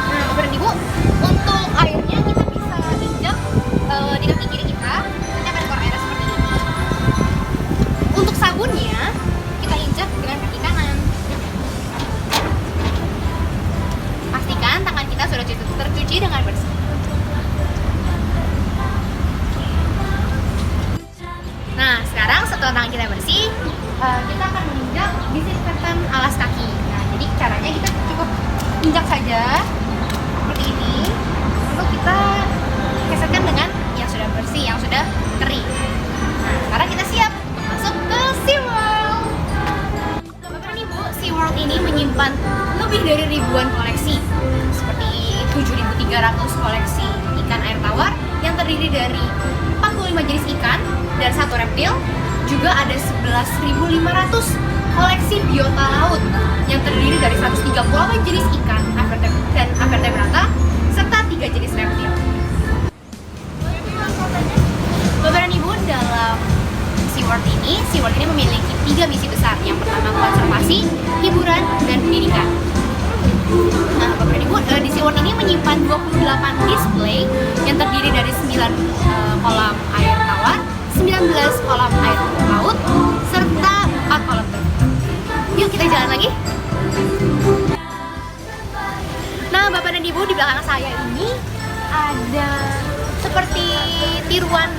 Nah, Bapak dan Ibu, untuk airnya kita bisa injak di kaki kiri kita. Nanti akan keluar airnya seperti ini. Untuk sabunnya, kita injak dengan kaki kanan. Pastikan tangan kita sudah tercuci dengan bersih. Nah, sekarang setelah tangan kita bersih, kita akan menginjak disinfektan alas kaki. Nah, jadi caranya kita cukup injak saja seperti ini. Lalu kita geserkan dengan yang sudah bersih, yang sudah kering. Nah, sekarang kita siap masuk ke SeaWorld. Bapak dan Ibu, SeaWorld ini menyimpan lebih dari ribuan koleksi, seperti 7.300 koleksi ikan air tawar yang terdiri dari 45 jenis ikan dan satu reptil. Juga ada 11.500 koleksi biota laut yang terdiri dari 138 jenis ikan dan invertebrata serta 3 jenis reptil. Bapak dan Ibu, dalam SeaWorld ini memiliki 3 misi besar. Yang pertama konservasi, hiburan, dan pendidikan. Nah, Bapak dan Ibu, di SeaWorld ini menyimpan 28 display yang terdiri dari 9 kolam air tawar, 19 kolam air laut, serta 4 kolam terbuka. Yuk kita jalan lagi. Nah, Bapak dan Ibu, di belakang saya ini ada seperti tiruan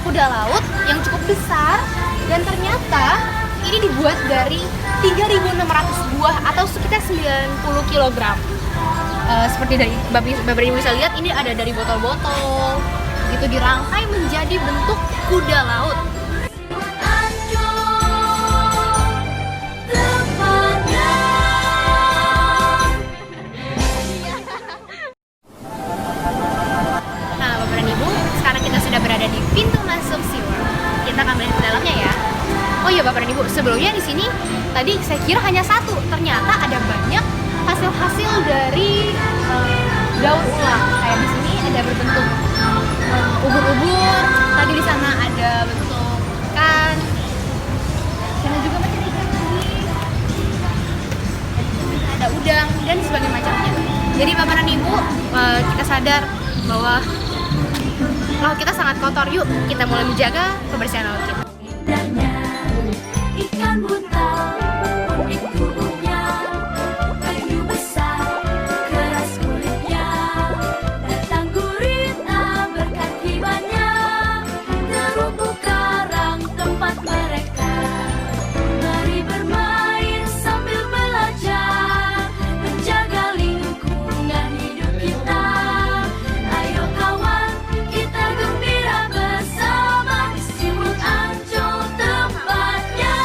kuda laut yang cukup besar, dan ternyata ini dibuat dari 3.600 buah atau sekitar 90 kg. Seperti dari Bapak Ibu bisa lihat, ini ada dari botol-botol gitu, dirangkai menjadi bentuk kuda laut. Nah, Bapak dan Ibu, sekarang kita sudah berada di pintu masuk SeaWorld. Kita akan melihat ke dalamnya ya. Oh iya Bapak dan Ibu, sebelumnya di sini tadi saya kira hanya satu, ternyata ada banyak hasil-hasil dari daur ulang. Kayak di sini ada berbentuk ubur-ubur, tadi di sana ada bentuk ikan, sana juga masih ada ikan lagi, ada udang dan sebagainya macamnya. Jadi Bapak dan Ibu, kita sadar bahwa laut kita sangat kotor. Yuk kita mulai menjaga kebersihan laut kita. Ikan buta, unik tubuhnya, penyu besar, keras kulitnya, datang gurita berkaki banyak, terumbu karang tempat mereka. Mari bermain sambil belajar, menjaga lingkungan hidup kita. Ayo kawan, kita gembira bersama di SeaWorld Ancol tempatnya.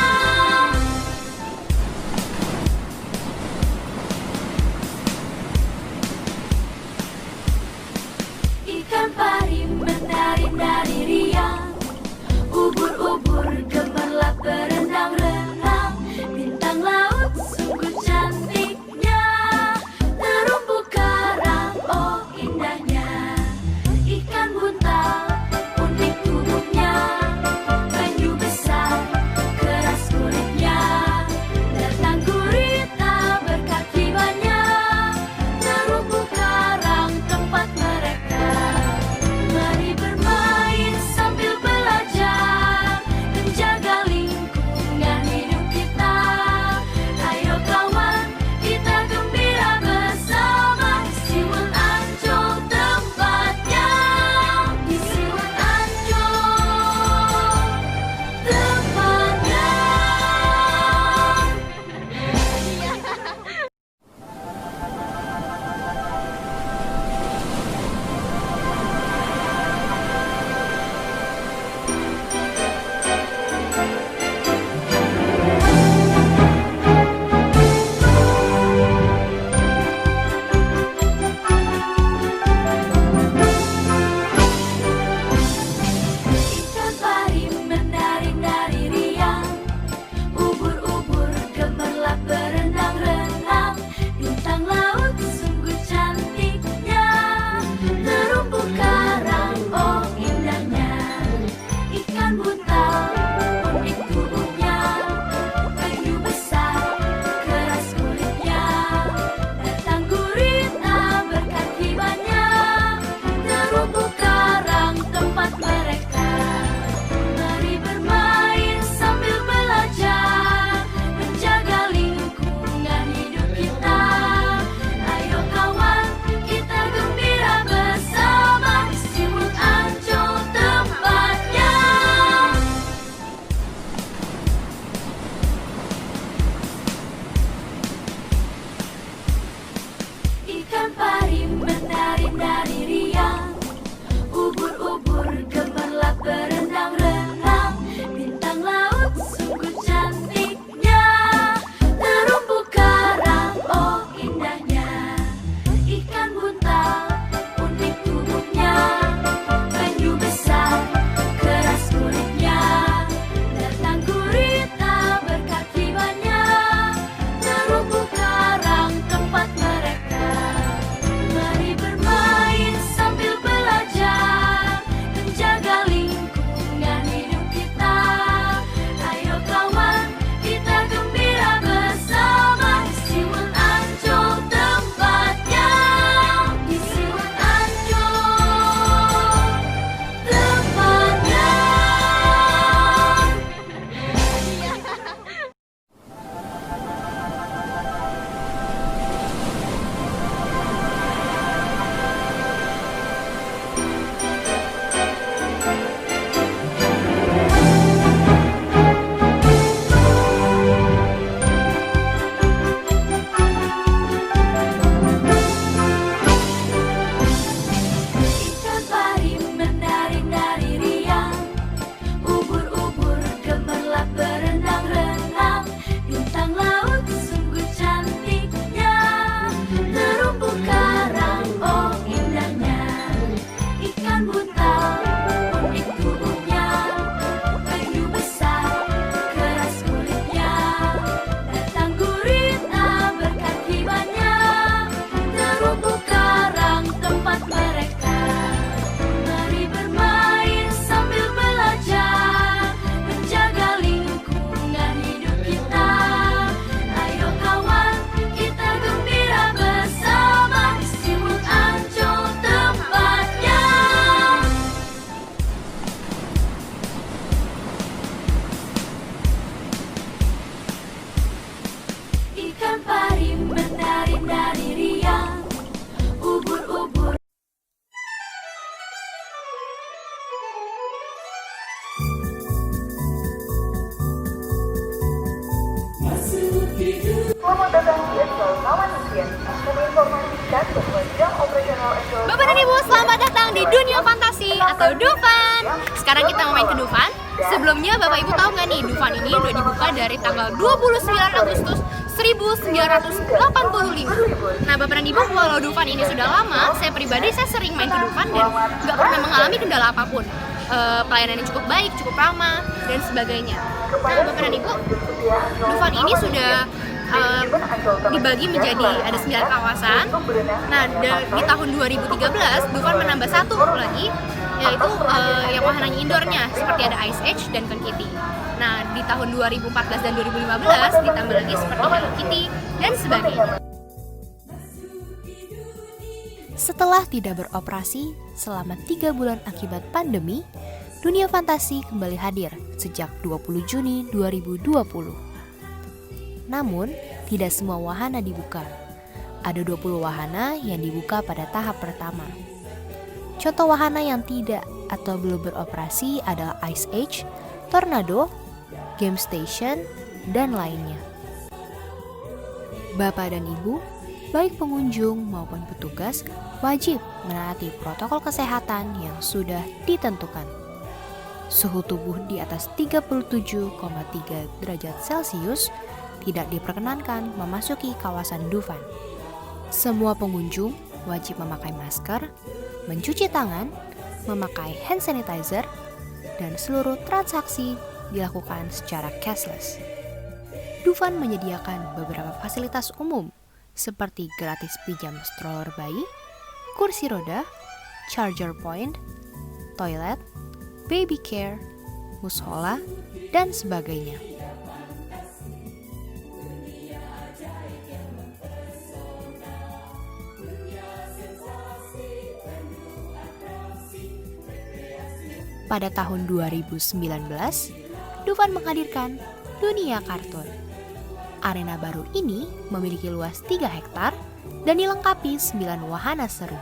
Selamat datang di Ancol Taman Impian. Kami informasikan bahwa jam operasional Ancol Bapak dan Ibu, selamat datang di Dunia Fantasi atau Dufan. Sekarang kita mau main ke Dufan. Sebelumnya Bapak Ibu tahu nggak nih, Dufan ini udah dibuka dari tanggal 29 Agustus 1985. Nah Bapak dan Ibu, walau Dufan ini sudah lama, saya pribadi sering main ke Dufan dan nggak pernah mengalami kendala apapun. Pelayanannya cukup baik, cukup ramah, dan sebagainya. Nah Bapak dan Ibu, Dufan ini sudah dibagi menjadi ada 9 kawasan. Nah di tahun 2013 Dufan menambah satu lagi, yaitu yang wahananya indoornya seperti ada Ice Age dan Fun Kitty. Nah di tahun 2014 dan 2015 ditambah lagi seperti Hello Kitty dan sebagainya. Setelah tidak beroperasi selama 3 bulan akibat pandemi, Dunia Fantasi kembali hadir sejak 20 Juni 2020. Namun, tidak semua wahana dibuka. Ada 20 wahana yang dibuka pada tahap pertama. Contoh wahana yang tidak atau belum beroperasi adalah Ice Age, Tornado, Game Station, dan lainnya. Bapak dan Ibu, baik pengunjung maupun petugas wajib menaati protokol kesehatan yang sudah ditentukan. Suhu tubuh di atas 37,3 derajat Celcius tidak diperkenankan memasuki kawasan Dufan. Semua pengunjung wajib memakai masker, mencuci tangan, memakai hand sanitizer, dan seluruh transaksi dilakukan secara cashless. Dufan menyediakan beberapa fasilitas umum seperti gratis pinjam stroller bayi, kursi roda, charger point, toilet, baby care, musola, dan sebagainya. Pada tahun 2019, Dufan menghadirkan Dunia Kartun. Arena baru ini memiliki luas 3 hektar dan dilengkapi 9 wahana seru.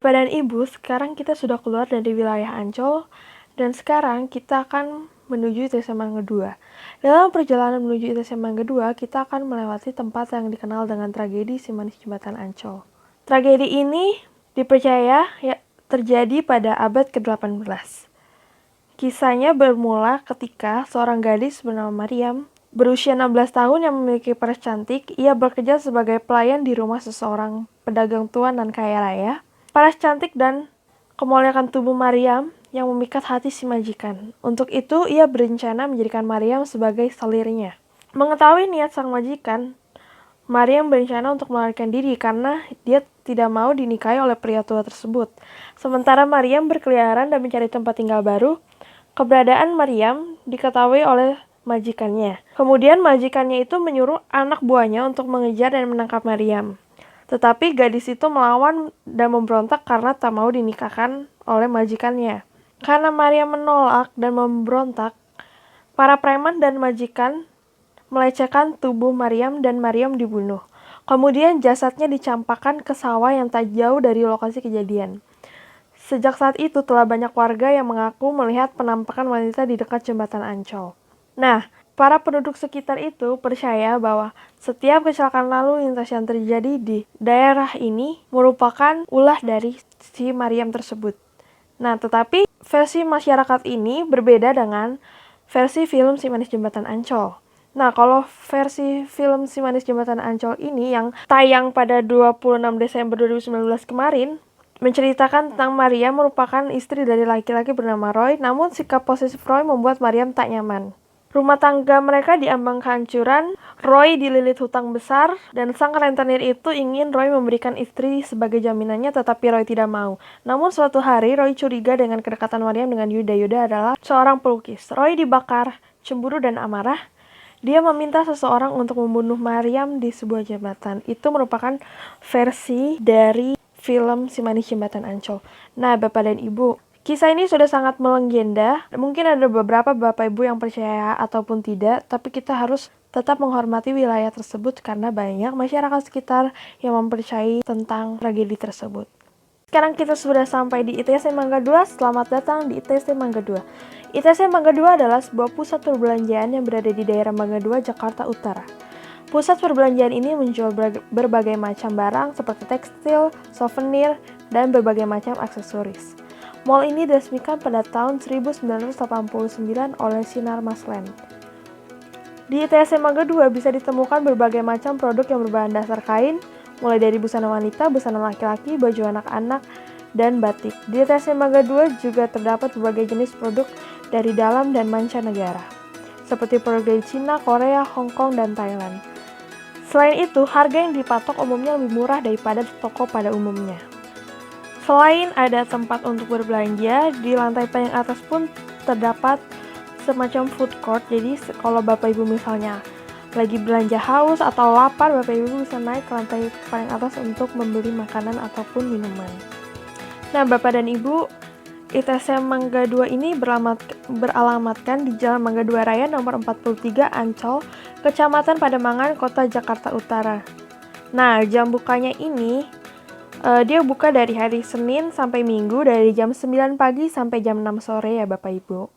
Bapak dan Ibu, sekarang kita sudah keluar dari wilayah Ancol dan sekarang kita akan menuju ITC Mangga 2. Dalam perjalanan menuju ITC Mangga 2, kita akan melewati tempat yang dikenal dengan tragedi Si Manis Jembatan Ancol. Tragedi ini dipercaya terjadi pada abad ke-18. Kisahnya bermula ketika seorang gadis bernama Mariam berusia 16 tahun yang memiliki paras cantik. Ia bekerja sebagai pelayan di rumah seseorang pedagang tua dan kaya raya. Paras cantik dan kemuliaan tubuh Mariam yang memikat hati si majikan. Untuk itu, ia berencana menjadikan Mariam sebagai salirnya. Mengetahui niat sang majikan, Mariam berencana untuk melarikan diri karena dia tidak mau dinikahi oleh pria tua tersebut. Sementara Mariam berkeliaran dan mencari tempat tinggal baru, keberadaan Mariam diketahui oleh majikannya. Kemudian majikannya itu menyuruh anak buahnya untuk mengejar dan menangkap Mariam. Tetapi gadis itu melawan dan memberontak karena tak mau dinikahkan oleh majikannya. Karena Mariam menolak dan memberontak, para preman dan majikan melecehkan tubuh Mariam dan Mariam dibunuh. Kemudian jasadnya dicampakkan ke sawah yang tak jauh dari lokasi kejadian. Sejak saat itu telah banyak warga yang mengaku melihat penampakan wanita di dekat jembatan Ancol. Nah, para penduduk sekitar itu percaya bahwa setiap kecelakaan lalu lintas yang terjadi di daerah ini merupakan ulah dari si Mariam tersebut. Nah, tetapi versi masyarakat ini berbeda dengan versi film Si Manis Jembatan Ancol. Nah, kalau versi film Si Manis Jembatan Ancol ini yang tayang pada 26 Desember 2019 kemarin, menceritakan tentang Mariam merupakan istri dari laki-laki bernama Roy, namun sikap posesif Roy membuat Mariam tak nyaman. Rumah tangga mereka diambang kehancuran, Roy dililit hutang besar, dan sang rentenir itu ingin Roy memberikan istri sebagai jaminannya, tetapi Roy tidak mau. Namun suatu hari, Roy curiga dengan kedekatan Mariam dengan Yuda. Yuda adalah seorang pelukis. Roy dibakar, cemburu dan amarah. Dia meminta seseorang untuk membunuh Mariam di sebuah jembatan. Itu merupakan versi dari film Si Manis Jembatan Ancol. Nah, Bapak dan Ibu, kisah ini sudah sangat melegenda. Mungkin ada beberapa Bapak Ibu yang percaya ataupun tidak, tapi kita harus tetap menghormati wilayah tersebut karena banyak masyarakat sekitar yang mempercayai tentang tragedi tersebut. Sekarang kita sudah sampai di ITC Mangga 2. Selamat datang di ITC Mangga 2. ITC Mangga 2 adalah sebuah pusat perbelanjaan yang berada di daerah Mangga 2, Jakarta Utara. Pusat perbelanjaan ini menjual berbagai macam barang seperti tekstil, souvenir, dan berbagai macam aksesoris. Mall ini diresmikan pada tahun 1989 oleh Sinar Maslen. Di ITC Mangga 2 bisa ditemukan berbagai macam produk yang berbahan dasar kain, mulai dari busana wanita, busana laki-laki, baju anak-anak, dan batik. Di ITC Mangga 2 juga terdapat berbagai jenis produk dari dalam dan mancanegara, seperti produk dari Cina, Korea, Hong Kong, dan Thailand. Selain itu, harga yang dipatok umumnya lebih murah daripada toko pada umumnya. Selain ada tempat untuk berbelanja, di lantai paling atas pun terdapat semacam food court. Jadi kalau Bapak Ibu misalnya lagi belanja haus atau lapar, Bapak Ibu bisa naik ke lantai paling atas untuk membeli makanan ataupun minuman. Nah, Bapak dan Ibu, ITC Mangga 2 ini beralamatkan di Jalan Mangga 2 Raya nomor 43 Ancol, Kecamatan Pademangan, Kota Jakarta Utara. Nah, jam bukanya ini dia buka dari hari Senin sampai Minggu dari jam 9 pagi sampai jam 6 sore ya Bapak Ibu.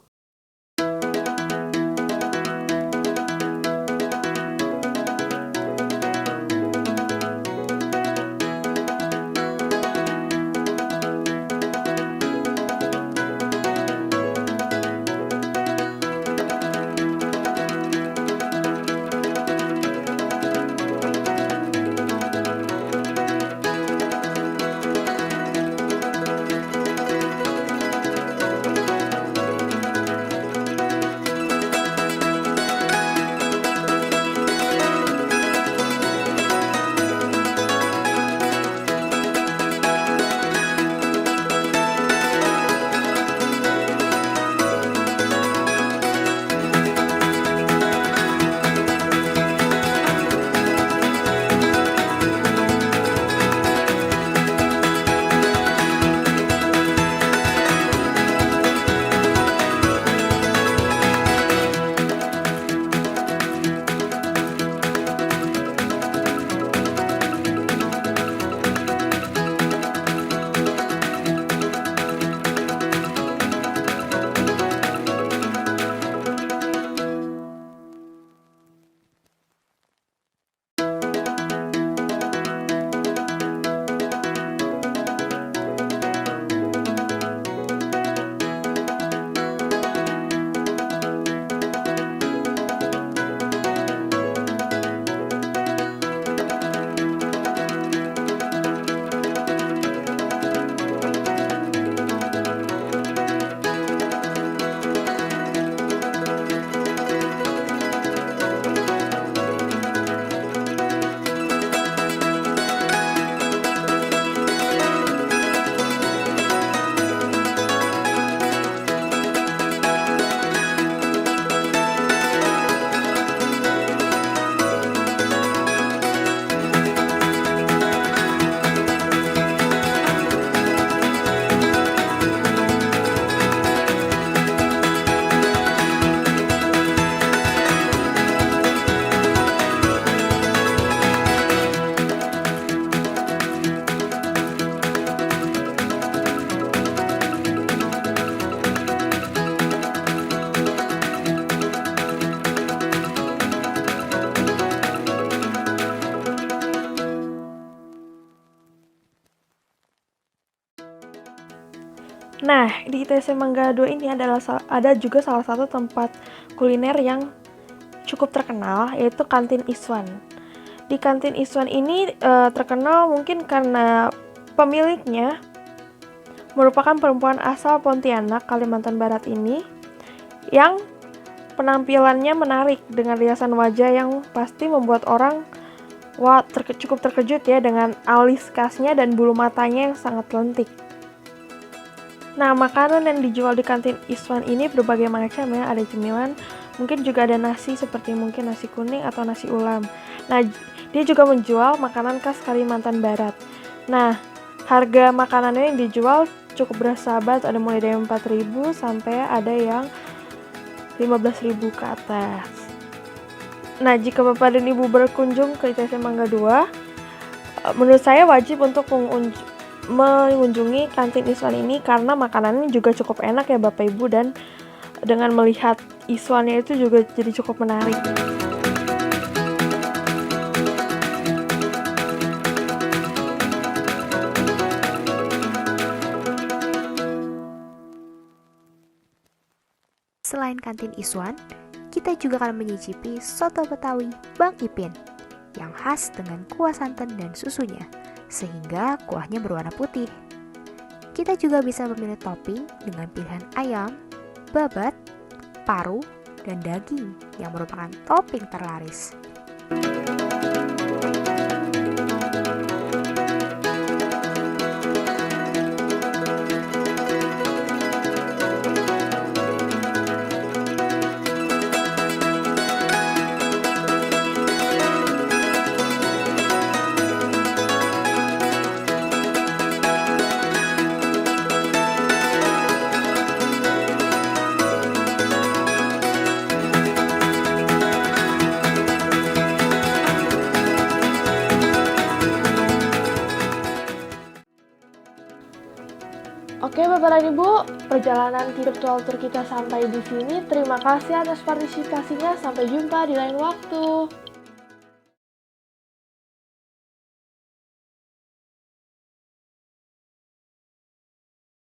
Nah, di ITC Mangga 2 ini ada juga salah satu tempat kuliner yang cukup terkenal, yaitu Kantin Iswan. Di Kantin Iswan ini terkenal mungkin karena pemiliknya merupakan perempuan asal Pontianak, Kalimantan Barat ini, yang penampilannya menarik dengan riasan wajah yang pasti membuat orang cukup terkejut ya, dengan alis khasnya dan bulu matanya yang sangat lentik. Nah, makanan yang dijual di Kantin Iswan ini berbagai macam ya, ada cemilan, mungkin juga ada nasi seperti mungkin nasi kuning atau nasi ulam. Nah, dia juga menjual makanan khas Kalimantan Barat. Nah, harga makanannya yang dijual cukup bersahabat, ada mulai dari 4.000 sampai ada yang 15.000 ke atas. Nah, jika Bapak dan Ibu berkunjung ke ITC Mangga 2, menurut saya wajib untuk mengunjungi Kantin Iswan ini karena makanannya juga cukup enak ya Bapak Ibu, dan dengan melihat Iswannya itu juga jadi cukup menarik. Selain Kantin Iswan, kita juga akan menyicipi soto Betawi Bang Ipin yang khas dengan kuah santan dan susunya, sehingga kuahnya berwarna putih. Kita juga bisa memilih topping dengan pilihan ayam, babat, paru, dan daging yang merupakan topping terlaris. Oke Bapak dan Ibu, perjalanan virtual tour kita sampai di sini. Terima kasih atas partisipasinya. Sampai jumpa di lain waktu.